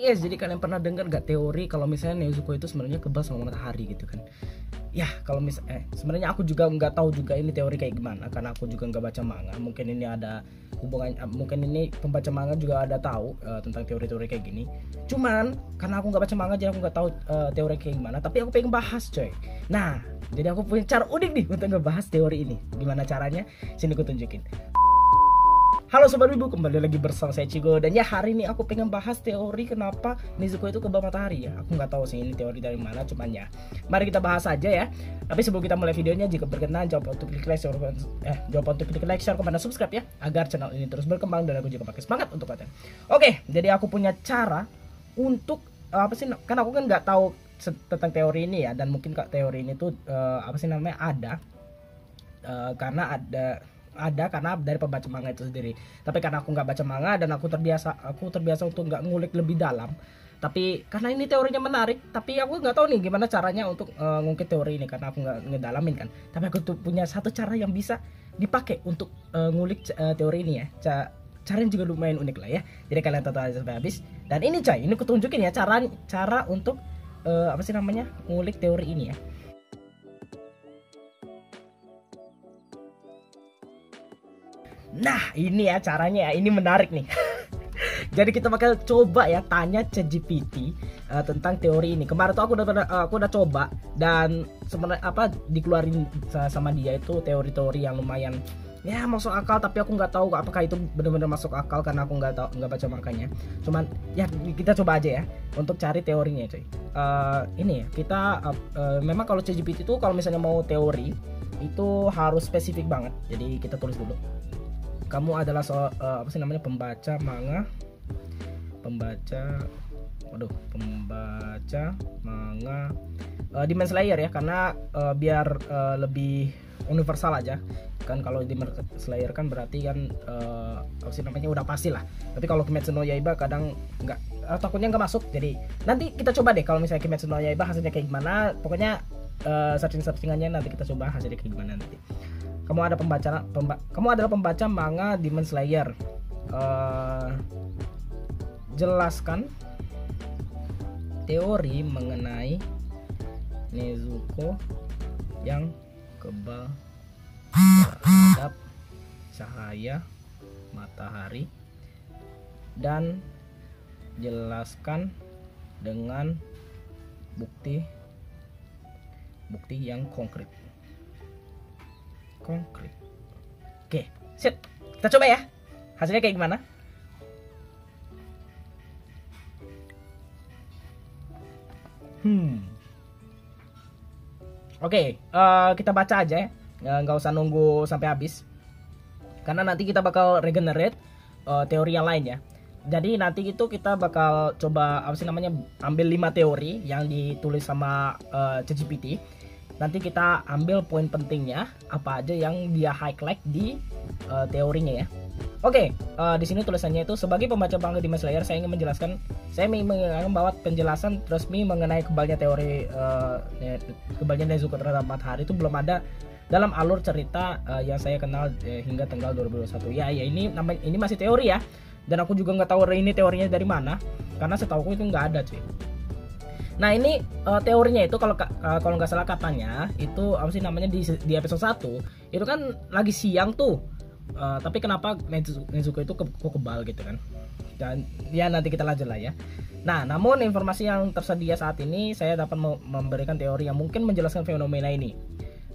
Yes, jadi kalian pernah dengar gak teori kalau misalnya Nezuko itu sebenarnya kebal sama matahari gitu kan? Ya, kalau misalnya sebenarnya aku juga nggak tahu juga ini teori kayak gimana karena aku juga nggak baca manga. Mungkin ini ada hubungan, mungkin ini pembaca manga juga ada tahu tentang teori-teori kayak gini. Cuman karena aku nggak baca manga jadi aku nggak tahu teori kayak gimana. Tapi aku pengen bahas coy. Nah, jadi aku punya cara unik nih untuk ngebahas teori ini. Gimana caranya? Sini aku tunjukin. Halo Sobat Wibu, kembali lagi bersama saya Cigo. Dan ya hari ini aku pengen bahas teori kenapa Nezuko itu kebal matahari ya. Aku nggak tahu sih ini teori dari mana, cuman ya mari kita bahas aja ya. Tapi sebelum kita mulai videonya, jika berkenan jangan lupa untuk klik like, share, komen, dan subscribe ya, agar channel ini terus berkembang dan aku juga pakai semangat untuk kalian. Oke, jadi aku punya cara untuk apa sih? Kan aku kan nggak tahu tentang teori ini ya, dan mungkin kak teori ini tuh apa sih namanya ada karena karena dari pembaca manga itu sendiri. Tapi karena aku nggak baca manga dan aku terbiasa untuk nggak ngulik lebih dalam. Tapi karena ini teorinya menarik, tapi aku nggak tahu nih gimana caranya untuk ngungkit teori ini karena aku nggak ngedalamin kan. Tapi aku tuh punya satu cara yang bisa dipakai untuk ngulik teori ini ya. Caranya juga lumayan unik lah ya. Jadi kalian tonton aja sampai habis. Dan ini coy, ini aku tunjukin ya cara untuk apa sih namanya ngulik teori ini ya. Nah ini ya caranya ya, ini menarik nih. Jadi kita bakal coba ya tanya ChatGPT tentang teori ini. Kemarin tuh aku udah coba dan sebenarnya apa dikeluarin sama dia itu teori-teori yang lumayan ya masuk akal, tapi aku nggak tahu apakah itu benar-benar masuk akal karena aku nggak baca makanya. Cuman ya kita coba aja ya untuk cari teorinya coy. Ini ya kita memang kalau ChatGPT itu kalau misalnya mau teori itu harus spesifik banget. Jadi kita tulis dulu. Kamu adalah apa sih namanya pembaca manga, pembaca manga Demon Slayer ya, karena biar lebih universal aja kan. Kalau Demon Slayer kan berarti kan apa sih namanya udah pasti lah. Tapi kalau Kimetsu no Yaiba kadang nggak, takutnya nggak masuk. Jadi nanti kita coba deh kalau misalnya Kimetsu no Yaiba hasilnya kayak gimana. Pokoknya searchingannya nanti kita coba hasilnya kayak gimana nanti. Kamu adalah pembaca manga Demon Slayer. Jelaskan teori mengenai Nezuko yang kebal terhadap cahaya matahari dan jelaskan dengan bukti yang konkret. Oke, sip. Kita coba ya. Hasilnya kayak gimana? Oke, kita baca aja ya. Nggak usah nunggu sampai habis. Karena nanti kita bakal regenerate teori yang lain ya. Jadi nanti itu kita bakal coba apa sih namanya ambil 5 teori yang ditulis sama ChatGPT. Nanti kita ambil poin pentingnya apa aja yang dia highlight di teorinya ya. Oke, di sini tulisannya itu sebagai pembaca manga Demon Slayer saya ingin membawa penjelasan resmi mengenai kebalnya teori kebalnya Nezuko terhadap matahari itu belum ada dalam alur cerita yang saya kenal hingga tanggal 2021. Ya ini masih teori ya. Dan aku juga nggak tahu ini teorinya dari mana karena setahuku itu nggak ada cuy. Nah ini teorinya itu kalau nggak salah katanya itu apa sih namanya di episode 1 itu kan lagi siang tuh, tapi kenapa Nezuko itu kok kebal gitu kan. Dan ya nanti kita lanjut lah ya. Nah namun informasi yang tersedia saat ini saya dapat memberikan teori yang mungkin menjelaskan fenomena ini.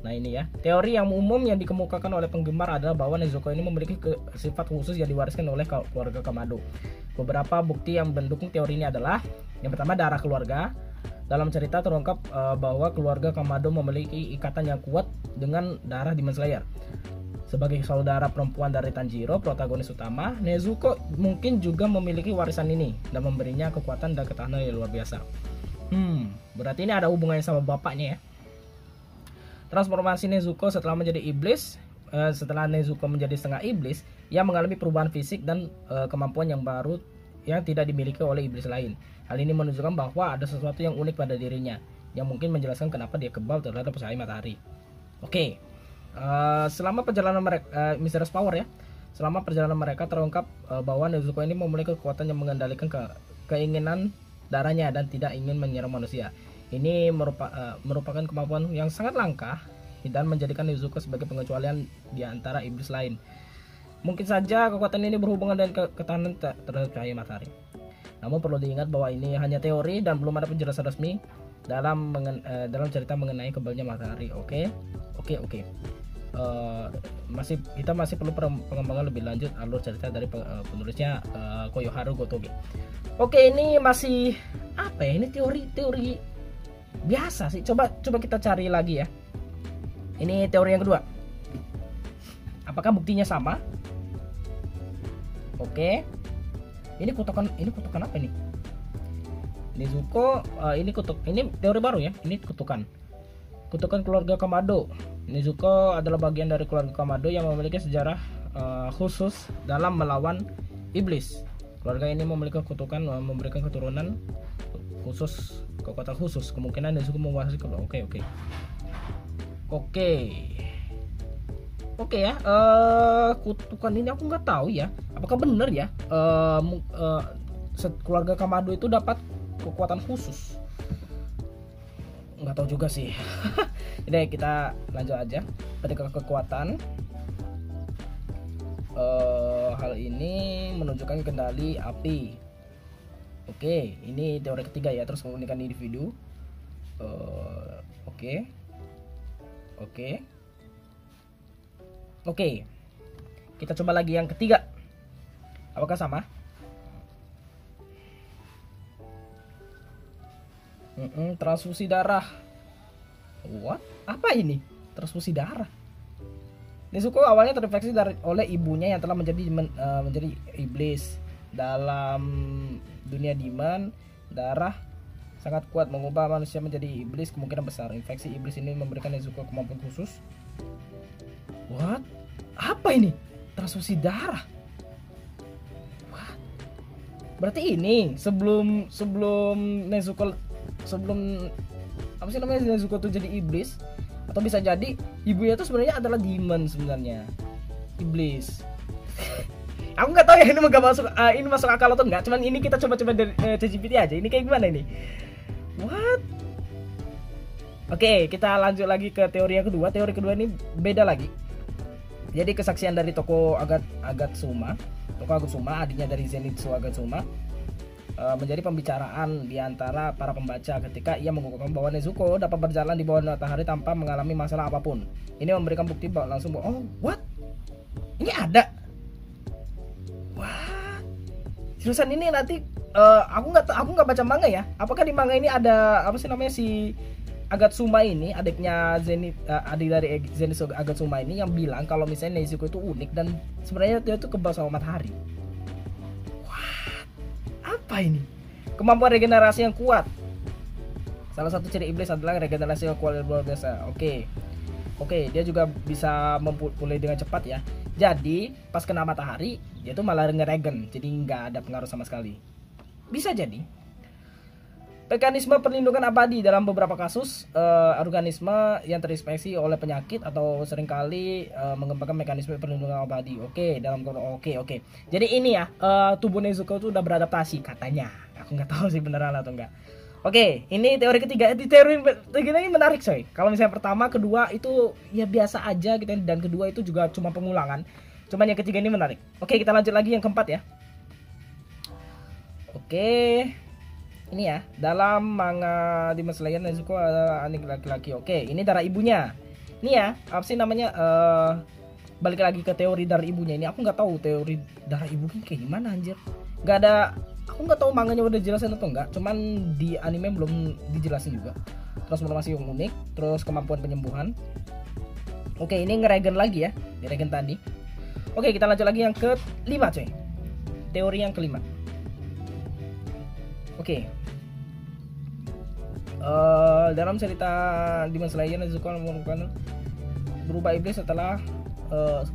Nah ini ya, teori yang umum yang dikemukakan oleh penggemar adalah bahwa Nezuko ini memiliki sifat khusus yang diwariskan oleh keluarga Kamado. Beberapa bukti yang mendukung teori ini adalah yang pertama darah keluarga. Dalam cerita terungkap bahwa keluarga Kamado memiliki ikatan yang kuat dengan darah Demon Slayer. Sebagai saudara perempuan dari Tanjiro, protagonis utama, Nezuko mungkin juga memiliki warisan ini dan memberinya kekuatan dan ketahanan yang luar biasa. Berarti ini ada hubungannya sama bapaknya ya. Transformasi Nezuko setelah menjadi iblis. Setelah Nezuko menjadi setengah iblis, ia mengalami perubahan fisik dan kemampuan yang baru yang tidak dimiliki oleh iblis lain. Hal ini menunjukkan bahwa ada sesuatu yang unik pada dirinya yang mungkin menjelaskan kenapa dia kebal terhadap cahaya matahari. Oke, selama perjalanan mereka Mysterious Power ya, selama perjalanan mereka terungkap bahwa Nezuko ini memiliki kekuatan yang mengendalikan keinginan darahnya dan tidak ingin menyerang manusia. Ini merupakan kemampuan yang sangat langka dan menjadikan Nezuko sebagai pengecualian di antara iblis lain. Mungkin saja kekuatan ini berhubungan dengan ketahanan terhadap cahaya matahari. Namun perlu diingat bahwa ini hanya teori dan belum ada penjelasan resmi dalam cerita mengenai kebalnya matahari. Oke. Kita masih perlu pengembangan lebih lanjut alur cerita dari penulisnya Koyoharu Gotoge. Oke, ini masih apa ya? Ini teori biasa sih. Coba kita cari lagi ya. Ini teori yang kedua. Apakah buktinya sama? Oke. Ini kutukan apa ini? Nezuko, ini teori baru ya. Ini kutukan keluarga Kamado. Nezuko adalah bagian dari keluarga Kamado yang memiliki sejarah khusus dalam melawan iblis. Keluarga ini memiliki kutukan memberikan keturunan khusus, kekuatan khusus. Kemungkinan Nezuko menguasai Oke ya, kutukan ini aku nggak tahu ya. Apakah benar ya? Keluarga Kamado itu dapat kekuatan khusus. Nggak tahu juga sih. Jadi kita lanjut aja. Ketika kekuatan, hal ini menunjukkan kendali api. Oke, ini teori ketiga ya. Terus menggunakan individu. Oke, kita coba lagi yang ketiga. Apakah sama? Transfusi darah. What? Apa ini? Transfusi darah. Nezuko awalnya terinfeksi oleh ibunya yang telah menjadi iblis. Dalam dunia demon, darah sangat kuat mengubah manusia menjadi iblis. Kemungkinan besar infeksi iblis ini memberikan Nezuko kemampuan khusus. What? Apa ini? Transfusi darah. What? Berarti ini sebelum Nezuko Nezuko tuh jadi iblis, atau bisa jadi ibunya tuh sebenarnya adalah demon sebenarnya, iblis. Aku nggak tahu ya ini masuk akal atau enggak. Cuman ini kita coba dari ChatGPT aja. Ini kayak gimana ini? What? Oke, kita lanjut lagi ke teori yang kedua. Teori kedua ini beda lagi. Jadi kesaksian dari Toko Agatsuma, adiknya dari Zenitsu Agatsuma, menjadi pembicaraan di antara para pembaca ketika ia mengukuhkan bahwa Nezuko dapat berjalan di bawah matahari tanpa mengalami masalah apapun. Ini memberikan bukti langsung bahwa what? Ini ada. Wah. Seriusan ini nanti aku nggak baca manga ya. Apakah di manga ini ada si Agatsuma ini, adik dari Zenitsu Agatsuma ini yang bilang kalau misalnya Nezuko itu unik dan sebenarnya dia itu kebal sama matahari. Wah, apa ini? Kemampuan regenerasi yang kuat. Salah satu ciri iblis adalah regenerasi yang kuat luar biasa. Oke, dia juga bisa pulih dengan cepat ya. Jadi pas kena matahari dia tuh malah ngeregen, jadi nggak ada pengaruh sama sekali. Bisa jadi. Mekanisme perlindungan abadi dalam beberapa kasus organisme yang terinfeksi oleh penyakit atau seringkali mengembangkan mekanisme perlindungan abadi. Oke. Jadi ini ya, tubuh Nezuko itu udah beradaptasi katanya. Aku nggak tahu sih beneran atau enggak. Oke, ini teori ketiga. Teori ini menarik coy. Kalau misalnya pertama, kedua itu ya biasa aja gitu, dan kedua itu juga cuma pengulangan. Cuman yang ketiga ini menarik. Oke, kita lanjut lagi yang keempat ya. Oke. Ini ya, dalam manga Demon Slayer Nezuko adalah anak laki-laki. Oke, ini darah ibunya. Ini ya, apa sih namanya? Balik lagi ke teori darah ibunya ini. Aku nggak tahu teori darah ibunya kayak gimana anjir. Nggak ada. Aku nggak tahu manganya udah jelasin atau enggak. Cuman di anime belum dijelasin juga. Transformasi yang unik, terus kemampuan penyembuhan. Oke, ini ngeregen lagi ya, ngeregen tadi. Oke, kita lanjut lagi yang kelima coy. Teori yang kelima. Oke. Dalam cerita Demon Slayer, Nezuko berubah iblis setelah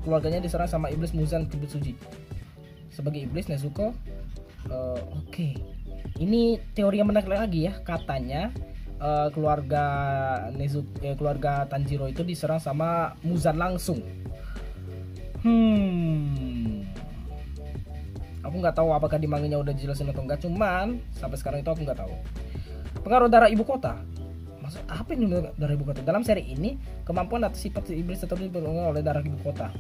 keluarganya diserang sama iblis Muzan Kibutsuji. Sebagai iblis Nezuko, oke. Ini teori yang menarik lagi ya. Katanya keluarga keluarga Tanjiro itu diserang sama Muzan langsung. Aku nggak tahu apakah di manganya udah dijelasin atau enggak, cuman sampai sekarang itu aku nggak tahu. Pengaruh darah ibu kota. Maksud apa ini darah ibu kota? Dalam seri ini, kemampuan atau sifat iblis tetap dipengaruhi oleh darah ibu kota.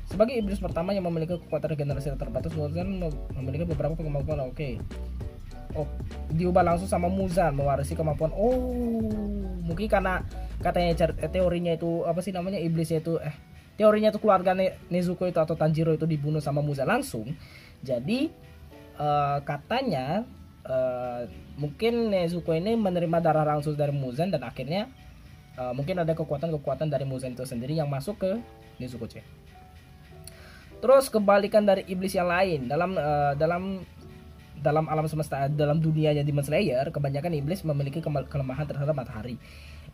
Sebagai iblis pertama yang memiliki kekuatan regenerasi terbatas, Muzan memiliki beberapa kemampuan. Oh, diubah langsung sama Muzan, mewarisi kemampuan. Oh, mungkin karena katanya teorinya itu apa sih namanya, iblisnya itu teorinya itu keluarga Nezuko itu atau Tanjiro itu dibunuh sama Muzan langsung. Jadi katanya mungkin Nezuko ini menerima darah langsung dari Muzan, dan akhirnya mungkin ada kekuatan-kekuatan dari Muzan itu sendiri yang masuk ke Nezuko C. Terus kebalikan dari iblis yang lain, dalam alam semesta, dalam dunianya Demon Slayer, kebanyakan iblis memiliki kelemahan terhadap matahari.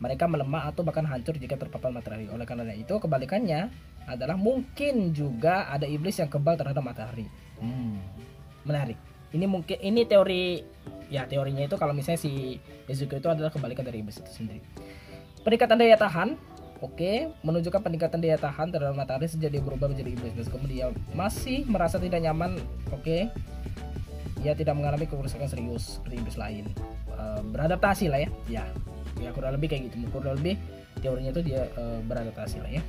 Mereka melemah atau bahkan hancur jika terpapar matahari. Oleh karena itu, kebalikannya adalah mungkin juga ada iblis yang kebal terhadap matahari. Menarik. Ini teorinya itu kalau misalnya si Nezuko itu adalah kebalikan dari iblis itu sendiri. Peningkatan daya tahan. Menunjukkan peningkatan daya tahan terhadap matahari sejak dia berubah menjadi iblis. Dan kemudian masih merasa tidak nyaman. Ia tidak mengalami kerusakan serius seperti iblis lain. Beradaptasi lah ya. Ya kurang lebih kayak gitu. Kurang lebih teorinya itu dia beradaptasi lah ya.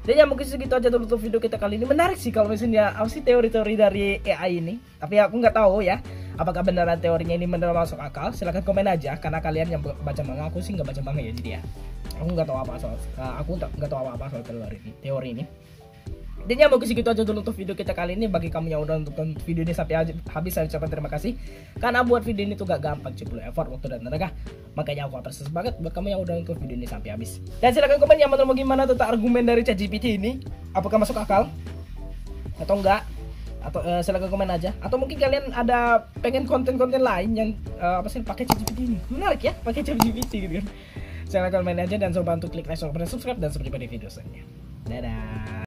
Dan ya mungkin segitu aja dulu untuk video kita kali ini. Menarik sih kalau misalnya apa sih teori-teori dari AI ini. Tapi aku nggak tahu ya apakah beneran teorinya ini beneran masuk akal. Silahkan komen aja, karena kalian yang baca manga, aku sih nggak baca manga ya, jadi ya aku nggak tahu apa soal teori ini. Dan ya mungkin segitu aja dulu untuk video kita kali ini. Bagi kamu yang udah nonton video ini sampai habis, saya ucapkan terima kasih, karena buat video ini tuh gak gampang, perlu effort, waktu, dan tenaga. Makanya aku apresiasi banget buat kamu yang udah nonton video ini sampai habis. Dan silahkan komen yang menurut gimana tentang argumen dari ChatGPT ini, apakah masuk akal atau enggak, atau silahkan komen aja. Atau mungkin kalian ada pengen konten-konten lain yang pakai ChatGPT ini, menarik ya pakai ChatGPT gitu kan. Silahkan komen aja, dan coba bantu klik like, subscribe, dan sampai jumpa di video selanjutnya. Dadah.